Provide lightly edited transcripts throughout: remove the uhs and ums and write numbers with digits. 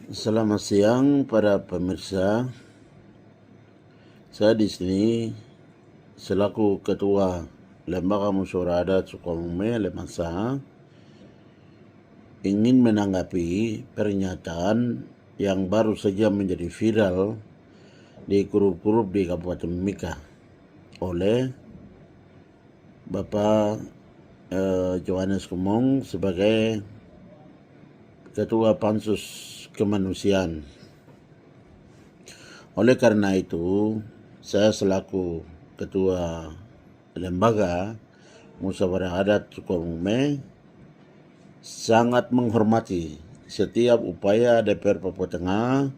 Selamat siang para pemirsa. Saya di sini selaku Ketua Lembaga Musyawarah Adat Sukamume Lemasa ingin menanggapi pernyataan yang baru saja menjadi viral di grup-grup di Kabupaten Mimika oleh Bapak Johannes Kemong sebagai Ketua Pansus Kemanusiaan. Oleh karena itu, saya selaku Ketua Lembaga Musyawarah Adat Sukamume sangat menghormati setiap upaya DPR Papua Tengah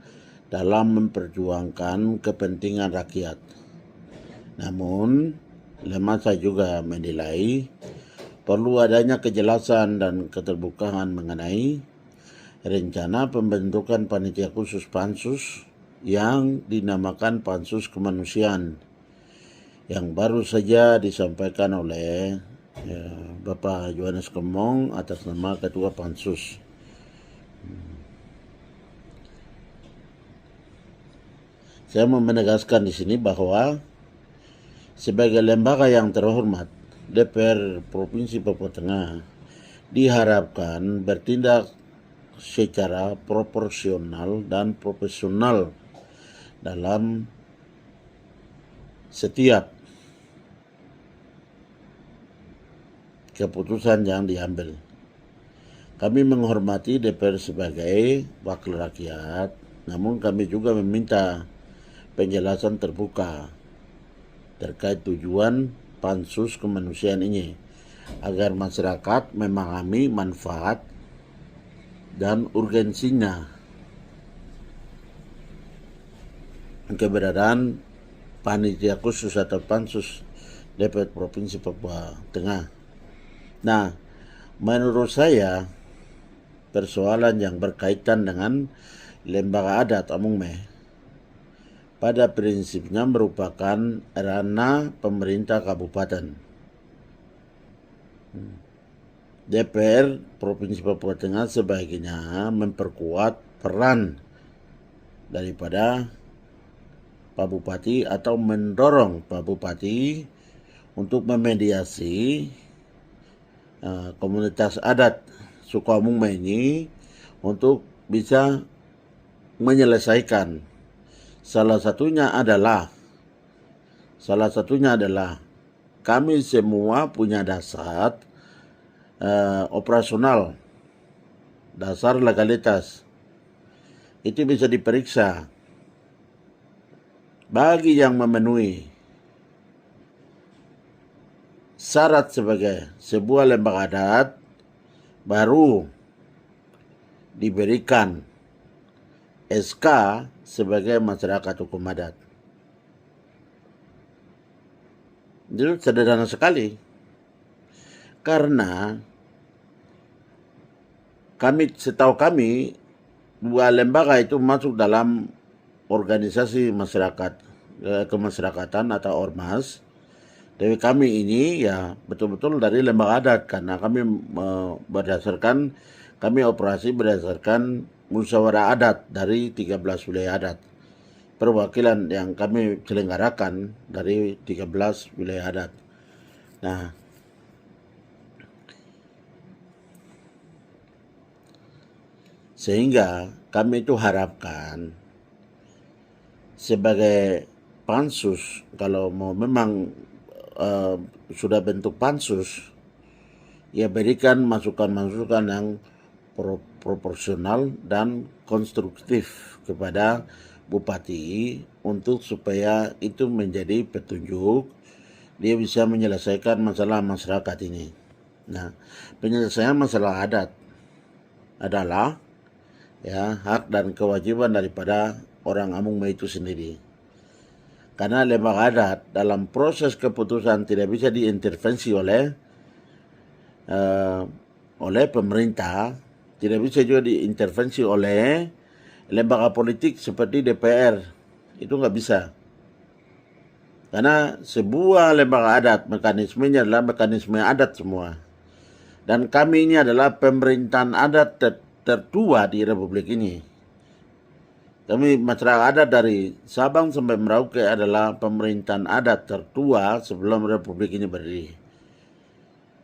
dalam memperjuangkan kepentingan rakyat. Namun, Lemasa juga menilai perlu adanya kejelasan dan keterbukaan mengenai rencana pembentukan panitia khusus Pansus yang dinamakan Pansus Kemanusiaan yang baru saja disampaikan oleh Bapak Johannes Kemong atas nama Ketua Pansus. Saya mau menegaskan di sini bahwa sebagai lembaga yang terhormat, DPR Provinsi Papua Tengah diharapkan bertindak secara proporsional dan profesional dalam setiap keputusan yang diambil. Kami menghormati DPR sebagai wakil rakyat, namun kami juga meminta penjelasan terbuka terkait tujuan Pansus Kemanusiaan ini agar masyarakat memahami manfaat dan urgensinya keberadaan panitia khusus atau Pansus DPR Provinsi Papua Tengah. Nah, menurut saya persoalan yang berkaitan dengan lembaga adat Amungme pada prinsipnya merupakan ranah pemerintah kabupaten. DPR Provinsi Papua Tengah sebaiknya memperkuat peran daripada Pak Bupati atau mendorong Pak Bupati untuk memediasi komunitas adat Sukamume ini untuk bisa menyelesaikan. Salah satunya adalah kami semua punya dasar operasional, dasar legalitas. Itu bisa diperiksa. Bagi yang memenuhi syarat sebagai sebuah lembaga adat, baru diberikan SK sebagai masyarakat hukum adat. Itu sederhana sekali. Karena setahu kami, dua lembaga itu masuk dalam organisasi masyarakat kemasyarakatan atau ormas. Dari kami ini ya betul-betul dari lembaga adat, karena kami operasi berdasarkan musyawarah adat dari 13 wilayah adat. Perwakilan yang kami selenggarakan dari 13 wilayah adat. Nah, sehingga kami itu harapkan sebagai pansus, kalau mau memang sudah bentuk pansus, ya berikan masukan-masukan yang proporsional dan konstruktif kepada Bupati untuk supaya itu menjadi petunjuk dia bisa menyelesaikan masalah masyarakat ini. Nah, penyelesaian masalah adat adalah ya hak dan kewajiban daripada orang Amungme itu sendiri. Karena lembaga adat dalam proses keputusan tidak bisa diintervensi oleh pemerintah, tidak bisa juga diintervensi oleh lembaga politik seperti DPR. Itu nggak bisa. Karena sebuah lembaga adat, mekanismenya adalah mekanisme adat semua. Dan kami ini adalah pemerintahan adat tertua di Republik ini. Kami masyarakat adat dari Sabang sampai Merauke adalah pemerintahan adat tertua sebelum Republik ini berdiri.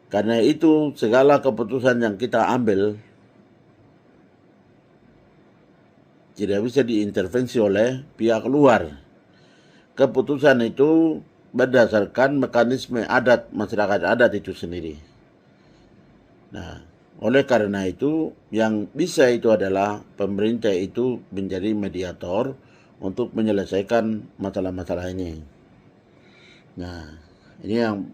Karena itu segala keputusan yang kita ambil tidak bisa diintervensi oleh pihak luar. Keputusan itu berdasarkan mekanisme adat masyarakat adat itu sendiri. Nah, oleh karena itu yang bisa itu adalah pemerintah itu menjadi mediator untuk menyelesaikan masalah-masalah ini. Nah, ini yang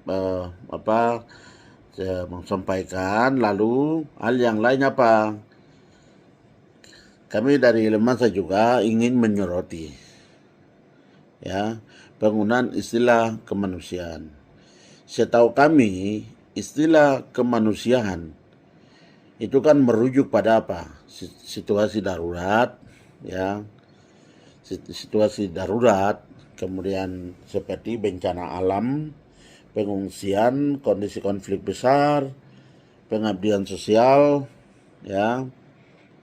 saya mau sampaikan. Lalu hal yang lain apa? Kami dari Lemasa juga ingin menyoroti ya penggunaan istilah kemanusiaan. Setahu kami istilah kemanusiaan itu kan merujuk pada apa? Situasi darurat, ya, situasi darurat, kemudian seperti bencana alam, pengungsian, kondisi konflik besar, pengabdian sosial, ya,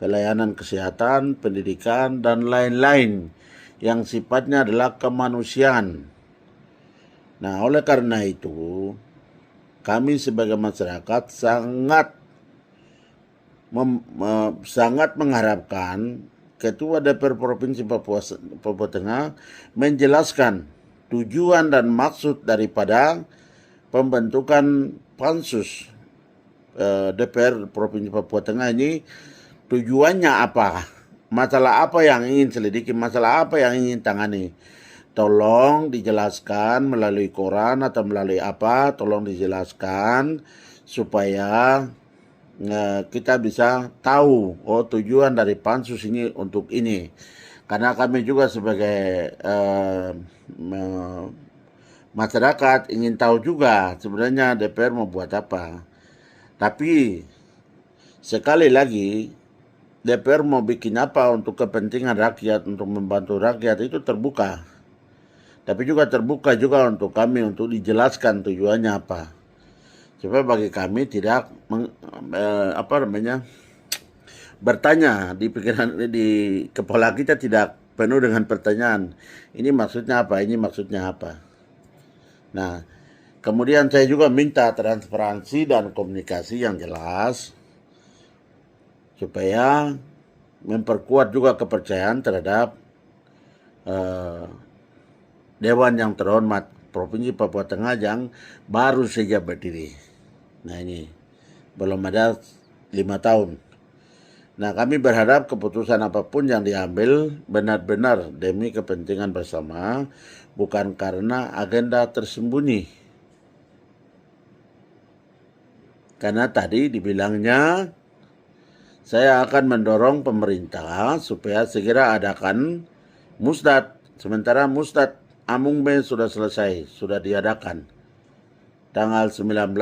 pelayanan kesehatan, pendidikan, dan lain-lain yang sifatnya adalah kemanusiaan. Nah, oleh karena itu, kami sebagai masyarakat sangat mengharapkan Ketua DPR Provinsi Papua Tengah menjelaskan tujuan dan maksud daripada pembentukan pansus DPR Provinsi Papua Tengah ini. Tujuannya apa? Masalah apa yang ingin selidiki? Masalah apa yang ingin tangani? Tolong dijelaskan melalui koran atau melalui apa? Tolong dijelaskan supaya kita bisa tahu tujuan dari pansus ini untuk ini. Karena kami juga sebagai masyarakat ingin tahu juga sebenarnya DPR mau buat apa. Tapi sekali lagi DPR mau bikin apa untuk kepentingan rakyat, untuk membantu rakyat itu terbuka. Tapi juga terbuka juga untuk kami untuk dijelaskan tujuannya apa. Supaya bagi kami tidak bertanya di pikiran di kepala kita tidak penuh dengan pertanyaan. Ini maksudnya apa? Ini maksudnya apa? Nah, kemudian saya juga minta transparansi dan komunikasi yang jelas supaya memperkuat juga kepercayaan terhadap Dewan yang terhormat Provinsi Papua Tengah yang baru saja berdiri. Nah, ini belum ada 5 tahun. Nah, kami berharap keputusan apapun yang diambil benar-benar demi kepentingan bersama, bukan karena agenda tersembunyi. Karena tadi dibilangnya saya akan mendorong pemerintah supaya segera adakan musdat. Sementara musdat Amungme sudah selesai, sudah diadakan. Tanggal 19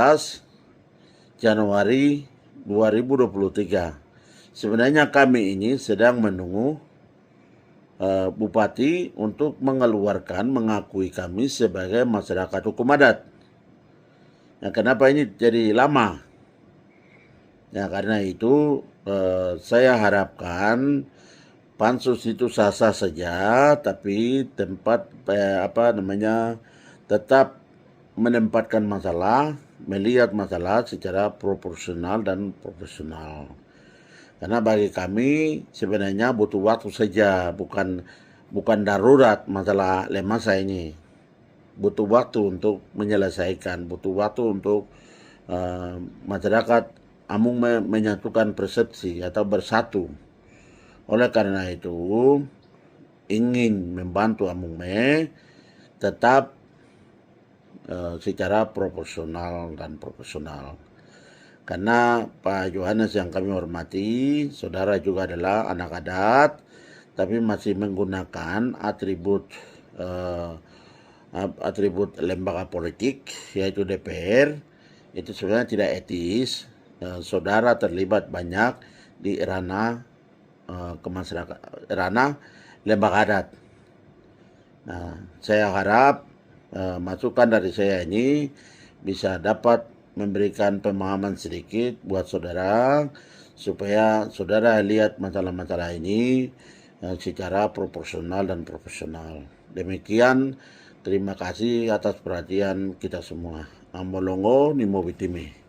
Januari 2023. Sebenarnya kami ini sedang menunggu Bupati untuk mengakui kami sebagai masyarakat hukum adat. Nah, kenapa ini jadi lama? Ya, karena itu saya harapkan pansus itu sah-sah saja, tapi tetap menempatkan masalah, melihat masalah secara proporsional dan profesional. Karena bagi kami sebenarnya butuh waktu saja, bukan darurat masalah Lemasa ini. Butuh waktu untuk menyelesaikan, butuh waktu untuk masyarakat Amung menyatukan persepsi atau bersatu. Oleh karena itu, ingin membantu Amungme tetap secara proporsional dan profesional. Karena Pak Yohanes yang kami hormati, saudara juga adalah anak adat, tapi masih menggunakan atribut lembaga politik, yaitu DPR, itu sebenarnya tidak etis. Saudara terlibat banyak di ranah ranah lembaga adat. Nah, saya harap masukan dari saya ini bisa dapat memberikan pemahaman sedikit buat saudara supaya saudara lihat masalah-masalah ini secara proporsional dan profesional. Demikian, terima kasih atas perhatian kita semua. Amolongo nimo bitime.